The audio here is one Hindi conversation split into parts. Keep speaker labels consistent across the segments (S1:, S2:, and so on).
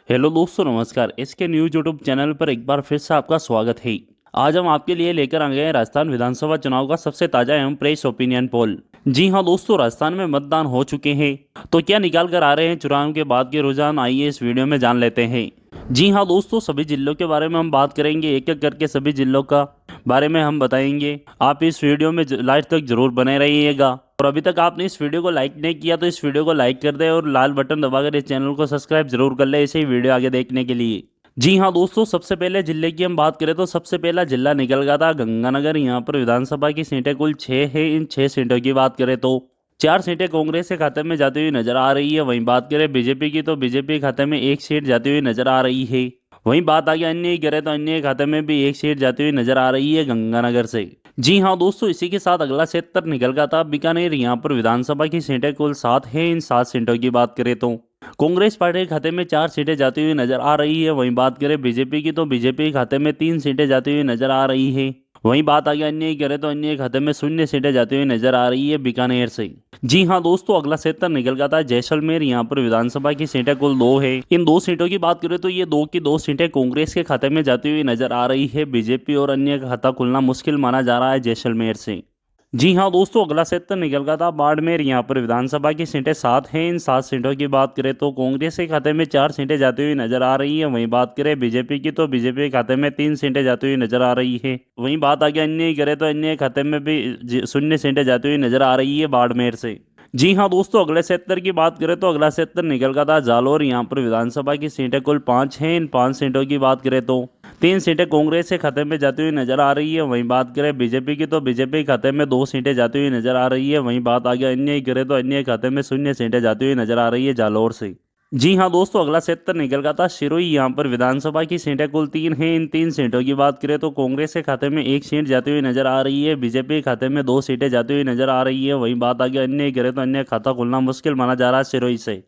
S1: हेलो दोस्तों, नमस्कार। इसके न्यूज यूट्यूब चैनल पर एक बार फिर से आपका स्वागत है। आज हम आपके लिए लेकर आ गए हैं राजस्थान विधानसभा चुनाव का सबसे ताजा एवं प्रेस ओपिनियन पोल। जी हां दोस्तों, राजस्थान में मतदान हो चुके हैं। तो क्या निकाल कर आ रहे हैं चुनाव के बाद के रुझान, आइए इस वीडियो में जान लेते हैं। जी हां दोस्तों, सभी जिलों के बारे में हम बात करेंगे, एक एक करके सभी जिलों का बारे में हम बताएंगे। आप इस वीडियो में लास्ट तक जरूर बने रहिएगा। और अभी तक आपने इस वीडियो को लाइक नहीं किया तो इस वीडियो को लाइक कर दे और लाल बटन दबाकर इस चैनल को सब्सक्राइब जरूर कर ले, इसे ही वीडियो आगे देखने के लिए। जी हाँ दोस्तों, सबसे पहले जिले की हम बात करें तो सबसे पहला जिला निकल गया था गंगानगर। यहाँ पर विधानसभा की सीटें कुल 6 है। इन 6 सीटों की बात करें तो 4 सीटें कांग्रेस के खाते में जाती हुई नजर आ रही है। वहीं बात करें बीजेपी की तो बीजेपी खाते में 1 सीट जाती हुई नजर आ रही है। वहीं बात आगे अन्य की करें तो अन्य के खाते में भी 1 सीट जाती हुई नजर आ रही है गंगानगर से। जी हाँ दोस्तों, इसी के साथ अगला क्षेत्र निकल गया था बीकानेर। यहाँ पर विधानसभा की सीटें कुल 7 है। इन 7 सीटों की बात करें तो कांग्रेस पार्टी के खाते में 4 सीटें जाती हुई नजर आ रही है। वहीं बात करें बीजेपी की तो बीजेपी के खाते में 3 सीटें जाती हुई नजर आ रही है। वहीं बात आगे अन्य की करें तो अन्य के खाते में 0 सीटें जाती हुई नजर आ रही है बीकानेर से। जी हाँ दोस्तों, अगला क्षेत्र निकल गया था जैसलमेर। यहाँ पर विधानसभा की सीटें कुल 2 है। इन 2 सीटों की बात करें तो ये 2 की 2 सीटें कांग्रेस के खाते में जाती हुई नजर आ रही है। बीजेपी और अन्य का खाता खुलना मुश्किल माना जा रहा है जैसलमेर से। जी हाँ दोस्तों, अगला क्षेत्र निकल गया था बाड़मेर। यहाँ पर विधानसभा की सीटें 7 हैं। इन 7 सीटों की बात करें तो कांग्रेस के खाते में 4 सीटें जाती हुई नजर आ रही है। वहीं बात करें बीजेपी की तो बीजेपी के खाते में 3 सीटें जाती हुई नजर आ रही है। वहीं बात आगे अन्य की करें तो अन्य के खाते में भी 0 सीटें जाती हुई नजर आ रही है बाड़मेर से। जी हाँ दोस्तों, अगले क्षेत्र की बात करें तो अगला क्षेत्र निकल गया था जालोर। यहाँ पर विधानसभा की सीटें कुल 5 हैं। इन 5 सीटों की बात करें तो 3 सीटें कांग्रेस के खाते में जाती हुई नजर आ रही है। वहीं बात करें बीजेपी की तो बीजेपी के खाते में 2 सीटें जाती हुई नजर आ रही है। वहीं बात आगे अन्य की करें तो अन्य के खाते में 0 सीटें जाती हुई नजर आ रही है जालोर से। जी हाँ दोस्तों, अगला क्षेत्र निकल गया था सिरोही। यहाँ पर विधानसभा की सीटें कुल 3 हैं। इन 3 सीटों की बात करें तो कांग्रेस के खाते में 1 सीट जाती हुई नजर आ रही है। बीजेपी के खाते में 2 सीटें जाती हुई नजर आ रही है। वहीं बात आगे अन्य की करें तो अन्य खाता खुलना मुश्किल माना जा रहा है सिरोही से।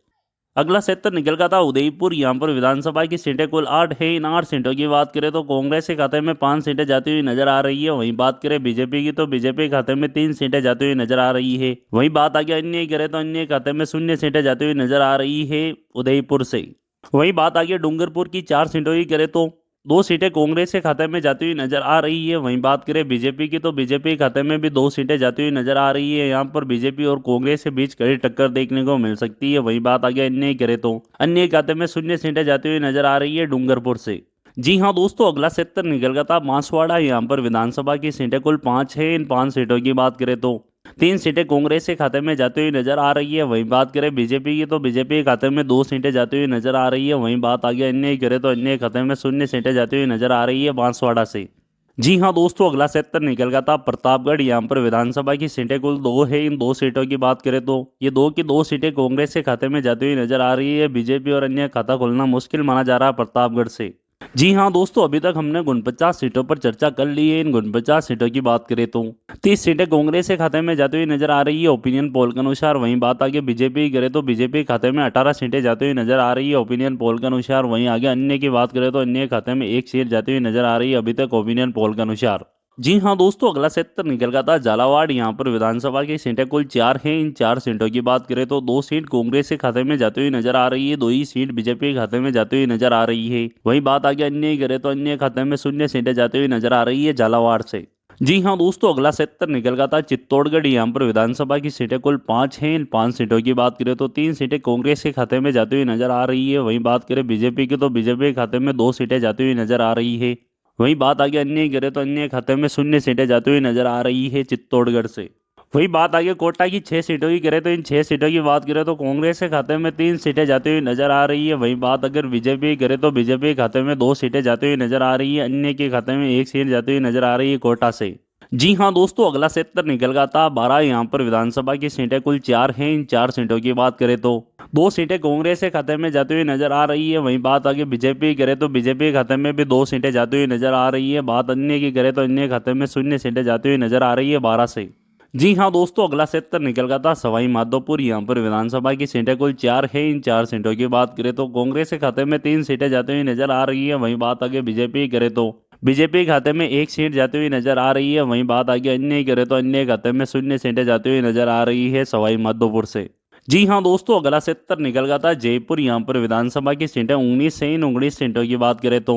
S1: अगला क्षेत्र निकल गया था उदयपुर। यहाँ पर विधानसभा की सीटें कुल 8 है। इन 8 सीटों की बात करें तो कांग्रेस के खाते में 5 सीटें जाती हुई नजर आ रही है। वहीं बात करें बीजेपी की तो बीजेपी के खाते में 3 सीटें जाती हुई नजर आ रही है। वहीं बात आगे अन्य की करें तो अन्य के खाते में 0 सीटें जाती हुई नजर आ रही है उदयपुर से। वहीं बात आगे डूंगरपुर की 4 सीटों की करें तो 2 सीटें कांग्रेस के खाते में जाती हुई नजर आ रही है। वहीं बात करें बीजेपी की तो बीजेपी के खाते में भी 2 सीटें जाती हुई नजर आ रही है। यहाँ पर बीजेपी और कांग्रेस के बीच कड़ी टक्कर देखने को मिल सकती है। वहीं बात आगे अन्य की करें तो अन्य के खाते में 0 सीटें जाती हुई नजर आ रही है डूंगरपुर से। जी हाँ दोस्तों, अगला क्षेत्र निकल गया था बांसवाड़ा। यहाँ पर विधानसभा की सीटें कुल 5 है। इन 5 सीटों की बात करें तो 3 सीटें कांग्रेस के खाते में जाती हुई नजर आ रही है। वहीं बात करें बीजेपी की तो बीजेपी के खाते में 2 सीटें जाती हुई नजर आ रही है। वहीं बात आगे अन्य की करें तो अन्य के खाते में 0 सीटें जाती हुई नजर आ रही है बांसवाड़ा से। जी हाँ दोस्तों, अगला क्षेत्र निकल गया था प्रतापगढ़। यहाँ पर विधानसभा की सीटें कुल 2 है। इन 2 सीटों की बात करें तो ये 2 की 2 सीटें कांग्रेस के खाते में जाती हुई नजर आ रही है। बीजेपी और अन्य खाता खुलना मुश्किल माना जा रहा है प्रतापगढ़ से। जी हाँ दोस्तों, अभी तक हमने 49 सीटों पर चर्चा कर ली है। इन 49 सीटों की बात करें तो 30 सीटें कांग्रेस के खाते में जाती हुई नजर आ रही है ओपिनियन पोल के अनुसार। वहीं बात आगे बीजेपी की करें तो बीजेपी के खाते में 18 सीटें जाती हुई नजर आ रही है ओपिनियन पोल के अनुसार। वहीं आगे अन्य की बात करें तो अन्य के खाते में 1 सीट जाती हुई नजर आ रही है अभी तक ओपिनियन पोल के अनुसार। जी हाँ दोस्तों, अगला क्षेत्र निकल गया था झालावाड़। यहाँ पर विधानसभा की सीटें कुल 4 हैं। इन 4 सीटों की बात करें तो 2 सीट कांग्रेस के खाते में जाती हुई नजर आ रही है। 2 ही सीट बीजेपी के खाते में जाती हुई नजर आ रही है। वहीं बात आगे अन्य की करें तो अन्य खाते में 0 सीटें जाती हुई नजर आ रही है झालावाड़ से। जी हाँ दोस्तों, अगला क्षेत्र निकल गया था चित्तौड़गढ़। यहाँ पर विधानसभा की सीटें कुल 5 हैं। इन 5 सीटों की बात करें तो 3 सीटें कांग्रेस के खाते में जाती हुई नजर आ रही है। वहीं बात करें बीजेपी की तो बीजेपी के खाते में 2 सीटें जाती हुई नजर आ रही है। वहीं बात आगे अन्य की करें तो अन्य खाते में 0 सीटें जाती हुई नजर आ रही है चित्तौड़गढ़ से। वही बात आगे कोटा की 6 सीटों की करें तो इन 6 सीटों की बात करें तो कांग्रेस के खाते में 3 सीटें जाती हुई नजर आ रही है। वहीं बात अगर बीजेपी की करें तो बीजेपी के खाते में 2 सीटें जाती हुई नजर आ रही है। अन्य के खाते में 1 सीट जाती हुई नजर आ रही है कोटा से। जी हाँ दोस्तों, अगला क्षेत्र निकल गया था 12। यहाँ पर विधानसभा की सीटें कुल 4 हैं। इन 4 सीटों की बात करें तो 2 सीटें कांग्रेस के खाते में जाती हुई नजर आ रही है। वहीं बात आगे बीजेपी की करें तो बीजेपी के खाते में भी 2 सीटें जाती हुई नजर आ रही है। बात अन्य की करें तो अन्य खाते में 0 सीटें जाती हुई नजर आ रही है 12 से। जी हाँ दोस्तों, अगला क्षेत्र निकल गया था सवाई माधोपुर। यहाँ पर विधानसभा की सीटें कुल 4 है। इन 4 सीटों की बात करें तो कांग्रेस के खाते में 3 सीटें जाती हुई नजर आ रही है। वहीं बात आगे बीजेपी की करें तो बीजेपी के खाते में 1 सीट जाती हुई नजर आ रही है। वहीं बात आगे अन्य की करें तो अन्य खाते में 0 सीटें जाती हुई नजर आ रही है सवाई माधोपुर से। जी हाँ दोस्तों, अगला सेक्टर निकल गया था जयपुर। यहाँ पर विधानसभा की सीटें 19 से इन 19 सीटों की बात करें तो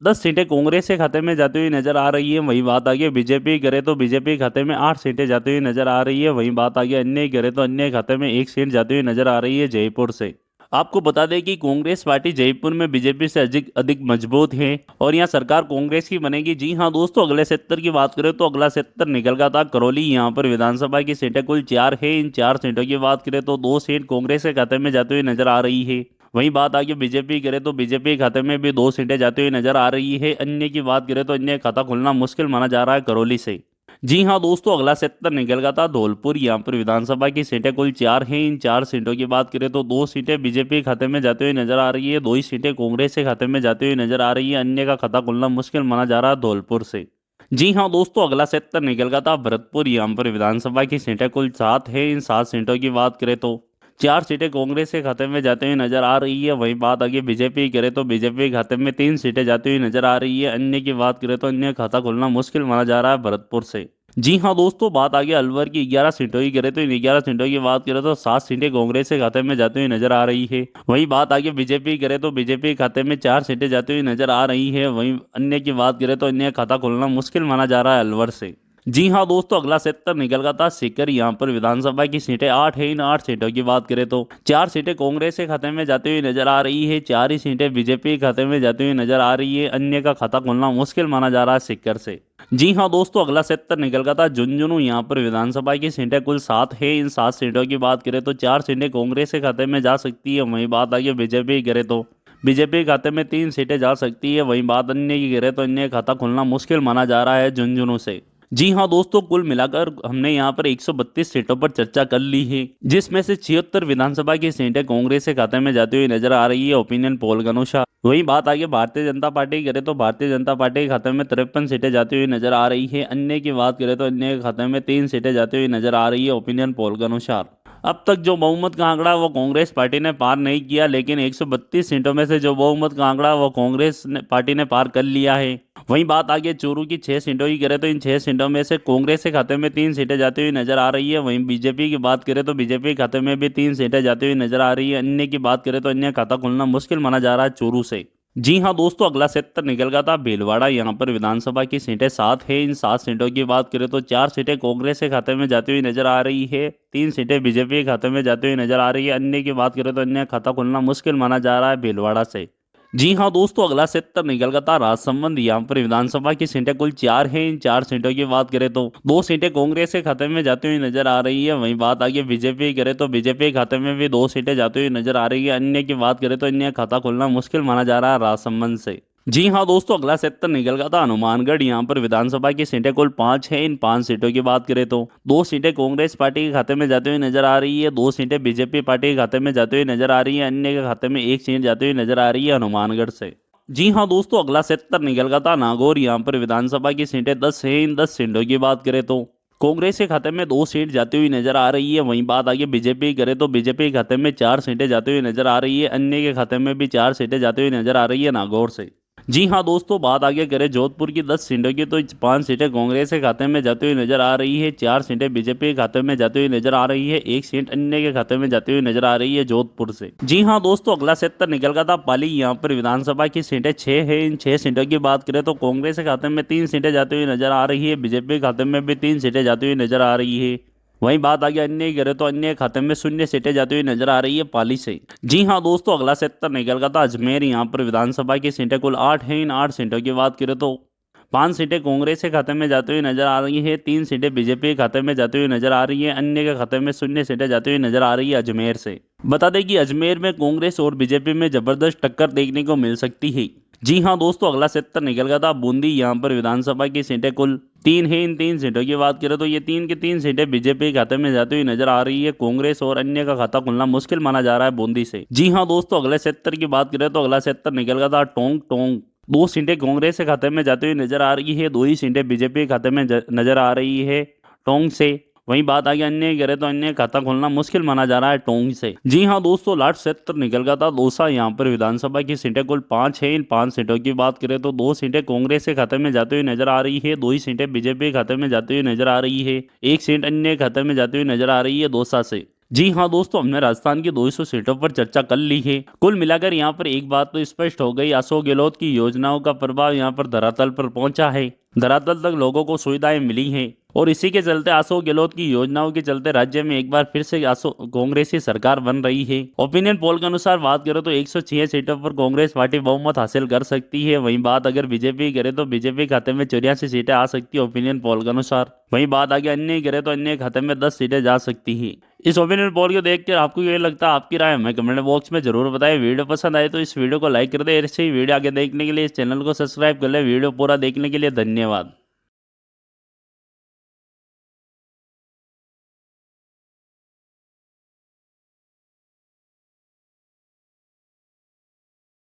S1: 10 सीटें कांग्रेस के खाते में जाती हुई नजर आ रही है। वही बात आगे बीजेपी करे तो बीजेपी खाते में 8 सीटें जाती हुई नजर आ रही है। वही बात आगे अन्य करे तो अन्य खाते में 1 सीट जाती हुई नजर आ रही है जयपुर से। आपको बता दें कि कांग्रेस पार्टी जयपुर में बीजेपी से अधिक अधिक मजबूत है और यहाँ सरकार कांग्रेस की बनेगी। जी हाँ दोस्तों, अगले सेक्टर की बात करें तो अगला सेक्टर निकल गया था करौली। यहाँ पर विधानसभा की सीटें कुल 4 है। इन 4 सीटों की बात करें तो 2 सीट कांग्रेस के खाते में जाती हुई नजर आ रही है। वहीं बात आगे बीजेपी करे तो बीजेपी खाते में भी 2 सीटें जाती हुई नजर आ रही है। अन्य की बात करें तो अन्य खाता खुलना मुश्किल माना जा रहा है करौली से। जी हाँ दोस्तों, अगला सेक्टर निकल गया था धौलपुर। यहाँ पर विधानसभा की सीटें कुल 4 हैं। इन 4 सीटों की बात करें तो 2 सीटें बीजेपी खाते में जाते हुए नजर आ रही है, 2 ही सीटें कांग्रेस के खाते में जाते हुए नजर आ रही है। अन्य का खाता खुलना मुश्किल माना जा रहा है धौलपुर से। जी हाँ दोस्तों, अगला सेक्टर निकल गया था भरतपुर। यहाँ पर विधानसभा की सीटें कुल 7 है। इन 7 सीटों की बात करें तो 4 सीटें कांग्रेस के खाते में जाते हुए नजर आ रही है। वहीं बात आगे बीजेपी करे तो बीजेपी खाते में 3 सीटें जाती हुई नजर आ रही है। अन्य की बात करें तो अन्य खाता खुलना मुश्किल माना जा रहा है भरतपुर से। जी हाँ दोस्तों, बात आगे अलवर की 11 सीटों की करें तो इन 11 सीटों की बात करें तो 7 सीटें कांग्रेस के खाते में जाती हुई नजर आ रही है। वहीं बात आगे बीजेपी करे तो बीजेपी खाते में 4 सीटें जाती हुई नजर आ रही है। वहीं अन्य की बात करें तो अन्य खाता खोलना मुश्किल माना जा रहा है अलवर से। जी हाँ दोस्तों, अगला सेक्टर निकल गया था सीकर। यहाँ पर विधानसभा की सीटें 8 है। इन 8 सीटों की बात करें तो 4 सीटें कांग्रेस के खाते में जाती हुई नजर आ रही है, 4 ही सीटें बीजेपी के खाते में जाती हुई नजर आ रही है। अन्य का खाता खोलना मुश्किल माना जा रहा है सीकर से। जी हाँ दोस्तों, अगला सेक्टर निकल गया था झुंझुनू। यहाँ पर विधानसभा की सीटें कुल 7 है। इन 7 सीटों की बात करें तो 4 सीटें कांग्रेस के खाते में जा सकती है। वहीं बात आगे बीजेपी की करे तो बीजेपी खाते में 3 सीटें जा सकती है। वहीं बात अन्य की करे तो अन्य खाता खुलना मुश्किल माना जा रहा है झुंझुनू से। जी हाँ दोस्तों, कुल मिलाकर हमने यहाँ पर 132 सीटों पर चर्चा कर ली है, जिसमें से 76 विधानसभा की सीटें कांग्रेस के खाते में जाती हुई नजर आ रही है ओपिनियन पोल के अनुसार। वही बात आगे भारतीय जनता पार्टी की करें तो भारतीय जनता पार्टी के खाते में 53 सीटें जाती हुई नजर आ रही है। अन्य की बात करें तो अन्य के खाते में 3 सीटें जाती हुई नजर आ रही है ओपिनियन पोल के अनुसार। अब तक जो बहुमत का आंकड़ा वो कांग्रेस पार्टी ने पार नहीं किया, लेकिन 132 सीटों में से जो बहुमत का आंकड़ा वो कांग्रेस पार्टी ने पार कर लिया है। वहीं बात आगे चूरू की 6 सीटों की करें तो इन 6 सीटों में से कांग्रेस के खाते में 3 सीटें जाती हुई नजर आ रही है। वहीं बीजेपी की बात करें तो बीजेपी खाते में भी 3 सीटें जाती हुई नजर आ रही है। अन्य की बात करें तो अन्य खाता खुलना मुश्किल माना जा रहा है चूरू से। जी हाँ दोस्तों, अगला सेक्टर निकल गया था भीलवाड़ा। यहाँ पर विधानसभा की सीटें 7 है। इन 7 सीटों की बात करें तो 4 सीटें कांग्रेस के खाते में जाती हुई नजर आ रही है, 3 सीटें बीजेपी के खाते में जाती हुई नजर आ रही है। अन्य की बात करें तो अन्य खाता खुलना मुश्किल माना जा रहा है भीलवाड़ा से। जी हाँ दोस्तों, अगला सेक्टर निकल गया था राजसमंद। यहाँ पर विधानसभा की सीटें कुल 4 हैं। इन 4 सीटों की बात करें तो 2 सीटें कांग्रेस के खाते में जाती हुई नजर आ रही है। वहीं बात आगे बीजेपी करे तो बीजेपी के खाते में भी 2 सीटें जाती हुई नजर आ रही है। अन्य की बात करें तो अन्य खाता खुलना मुश्किल माना जा रहा है राजसमंद से। जी हाँ दोस्तों, अगला सेक्टर निकल गया था हनुमानगढ़। यहाँ पर विधानसभा की सीटें कुल 5 है। इन 5 सीटों की बात करें तो 2 सीटें कांग्रेस पार्टी के खाते में जाती हुई नजर आ रही है, 2 सीटें बीजेपी पार्टी के खाते में जाती हुई नजर आ रही है। अन्य के खाते में 1 सीट जाती हुई नजर आ रही है हनुमानगढ़ से। जी हाँ दोस्तों, अगला सेक्टर निकल गया था नागौर। यहाँ पर विधानसभा की सीटें 10 है। इन 10 सीटों की बात करें तो कांग्रेस के खाते में 2 सीट जाती हुई नजर आ रही है। वहीं बात आगे बीजेपी करे तो बीजेपी के खाते में 4 सीटें जाती हुई नजर आ रही है। अन्य के खाते में भी 4 सीटें जाती हुई नजर आ रही है नागौर से। जी हाँ दोस्तों, बात आगे करें जोधपुर की 10 सीटों की तो 5 सीटें कांग्रेस के खाते में जाती हुई नजर आ रही है, 4 सीटें बीजेपी के खाते में जाती हुई नजर आ रही है, 1 सीट अन्य के खाते में जाती हुई नजर आ रही है जोधपुर से। जी हाँ दोस्तों, अगला सेक्टर निकल गया था पाली। यहाँ पर विधानसभा की सीटें 6 है। इन 6 सीटों की बात करें तो कांग्रेस के खाते में 3 सीटें जाती हुई नजर आ रही है, बीजेपी के खाते में भी 3 सीटें जाती हुई नजर आ रही है। वहीं बात आगे अन्य की करें तो अन्य खाते में 0 सीटें जाती हुई नजर आ रही है पाली से। जी हाँ दोस्तों, अगला सेक्टर निकल गया था अजमेर। यहाँ पर विधानसभा की सीटें कुल 8 हैं। इन 8 सीटों की बात करें तो 5 सीटें कांग्रेस के खाते में जाती हुई नजर आ रही है, 3 सीटें बीजेपी के खाते में जाती हुई नजर आ रही है। अन्य के खाते में 0 सीटें जाती हुई नजर आ रही है अजमेर से। बता दें कि अजमेर में कांग्रेस और बीजेपी में जबरदस्त टक्कर देखने को मिल सकती है। जी हाँ दोस्तों, अगला सेक्टर निकल गया था बूंदी। यहाँ पर विधानसभा की सीटें कुल 3 है। इन 3 सीटों की बात करें तो ये 3 की 3 सीटें बीजेपी के खाते में जाती हुई नजर आ रही है। कांग्रेस और अन्य का खाता खुलना मुश्किल माना जा रहा है बूंदी से। जी हाँ दोस्तों, अगले सेक्टर की बात करें तो अगला सेक्टर निकल गया था टोंक। 2 सीटें कांग्रेस के खाते में जाती हुई नजर आ रही है, 2 ही सीटें बीजेपी के खाते में नजर आ रही है टोंक से। वहीं बात आगे अन्य करे तो अन्य खाता खोलना मुश्किल माना जा रहा है टोंक से। जी हाँ दोस्तों, लास्ट सेक्टर निकल गया था दौसा। यहाँ पर विधानसभा की सीटें कुल 5 है। इन 5 सीटों की बात करें तो 2 सीटें कांग्रेस के खाते में जाती हुई नजर आ रही है, 2 ही सीटें बीजेपी के खाते में जाती हुई नजर आ रही है, 1 सीट अन्य खाते में जाती हुई नजर आ रही है दौसा से। जी हाँ दोस्तों, हमने राजस्थान की 200 सीटों पर चर्चा कर ली है। कुल मिलाकर यहाँ पर एक बात तो स्पष्ट हो गई, अशोक गहलोत की योजनाओं का प्रभाव यहाँ पर धरातल पर पहुंचा है। धरातल तक लोगों को सुविधाएं मिली हैं और इसी के चलते अशोक गहलोत की योजनाओं के चलते राज्य में एक बार फिर से अशोक कांग्रेस की सरकार बन रही है। ओपिनियन पोल के अनुसार बात करें तो 106 सीटों पर कांग्रेस पार्टी बहुमत हासिल कर सकती है। वहीं बात अगर बीजेपी की करे तो बीजेपी खाते में 84 सीटें आ सकती है ओपिनियन पोल के अनुसार। वहीं बात आगे अन्य की करे तो अन्य खाते में 10 सीटें जा सकती है। इस ओपिनियन पोल को देखकर आपको ये लगता है, आपकी राय हमें कमेंट बॉक्स में जरूर बताएं। वीडियो पसंद आए तो इस वीडियो को लाइक कर दे। ऐसे ही वीडियो आगे देखने के लिए इस चैनल को सब्सक्राइब कर ले। वीडियो पूरा देखने के लिए धन्यवाद।